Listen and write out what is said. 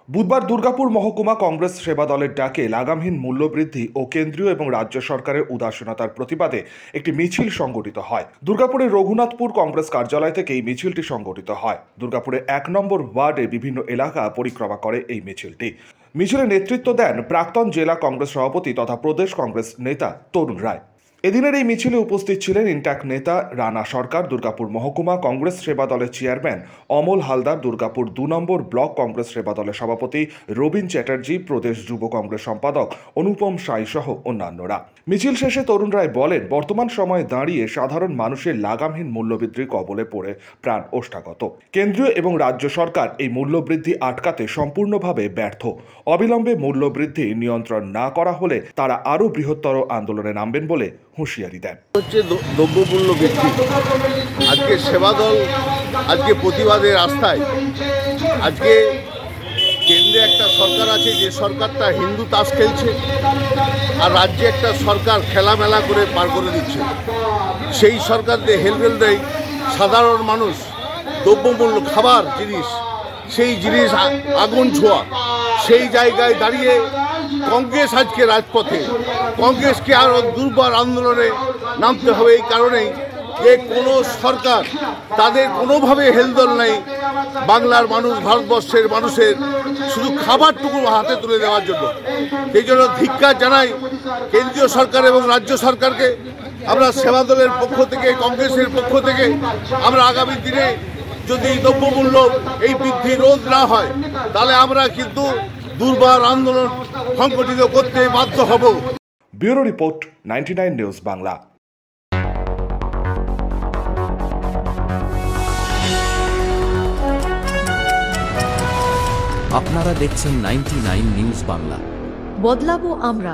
বুধবার দুর্গাপুর মহকুমা কংগ্রেস সেবা দলের ডাকে লাগামহীন মূল্যবৃদ্ধি ও কেন্দ্রীয় এবং রাজ্য সরকারের উদাসীনতার প্রতিবাদে একটি মিছিল সংগঠিত হয়। দুর্গাপুরের রঘুনাথপুর কংগ্রেস কার্যালয় থেকে এই মিছিলটি সংগঠিত হয়। দুর্গাপুরের ১ নম্বর ওয়ার্ডে বিভিন্ন এলাকা পরিক্রমা করে এই মিছিলটি। মিছিলে নেতৃত্ব দেন প্রাক্তন জেলা কংগ্রেস সভাপতি তথা প্রদেশ কংগ্রেস নেতা তরুণ রায়। এদিনের এই মিছিলে উপস্থিত ছিলেন ইন্টাক নেতা রানা সরকার, দুর্গাপুর মহকুমা কংগ্রেস সেবা দলের চেয়ারম্যান অমল হালদার, দুর্গাপুর ২ নম্বর ব্লক কংগ্রেস সেবা দলের সভাপতি রবীন চ্যাটার্জি, প্রদেশ যুব কংগ্রেস সম্পাদক অনুপম সাই সহ অন্যান্যরা। মিছিল শেষে তরুণ রায় বলেন, বর্তমান সময়ে দাঁড়িয়ে সাধারণ মানুষের লাগামহীন মূল্যবৃদ্ধির কবলে পড়ে প্রাণ ওষ্ঠাগত। কেন্দ্রীয় এবং রাজ্য সরকার এই মূল্যবৃদ্ধি আটকাতে সম্পূর্ণভাবে ব্যর্থ। অবিলম্বে মূল্যবৃদ্ধি নিয়ন্ত্রণ না করা হলে তারা আরও বৃহত্তর আন্দোলনে নামবেন বলে হুঁশিয়ারি দেন। দ্রব্যমূল্য বৃদ্ধি, আজকে সেবা দল আজকে প্রতিবাদের রাস্তায়। আজকে কেন্দ্রে একটা সরকার আছে, যে সরকারটা হিন্দু তাস খেলছে, আর রাজ্যে একটা সরকার খেলামেলা করে পার করে দিচ্ছে। সেই সরকারদের হেলমেল দেয় সাধারণ মানুষ, দ্রব্যমূল্য খাবার জিনিস, সেই জিনিস আগুন ছোঁয়া। সেই জায়গায় দাঁড়িয়ে কংগ্রেস আজকে রাজপথে, কংগ্রেসকে আরও দুর্বার আন্দোলনে নামতে হবে। এই কারণেই যে কোনো সরকার তাদের কোনোভাবে হেলদোল নেই বাংলার মানুষ, ভারতবর্ষের মানুষের শুধু খাবারটুকু হাতে তুলে দেওয়ার জন্য। সেই জন্য ধিক্কার জানাই কেন্দ্রীয় সরকার এবং রাজ্য সরকারকে। আমরা সেবা দলের পক্ষ থেকে, কংগ্রেসের পক্ষ থেকে আমরা আগামী দিনে যদি দ্রব্যমূল্য এই বৃদ্ধি রোধ না হয়, তাহলে আমরা কিন্তু দুর্বার আন্দোলন সংগঠিত করতে বাধ্য হব। Bureau report, 99 news Bangla. আপনারা দেখছেন 99 নিউজ বাংলা। বদলাবো আমরা।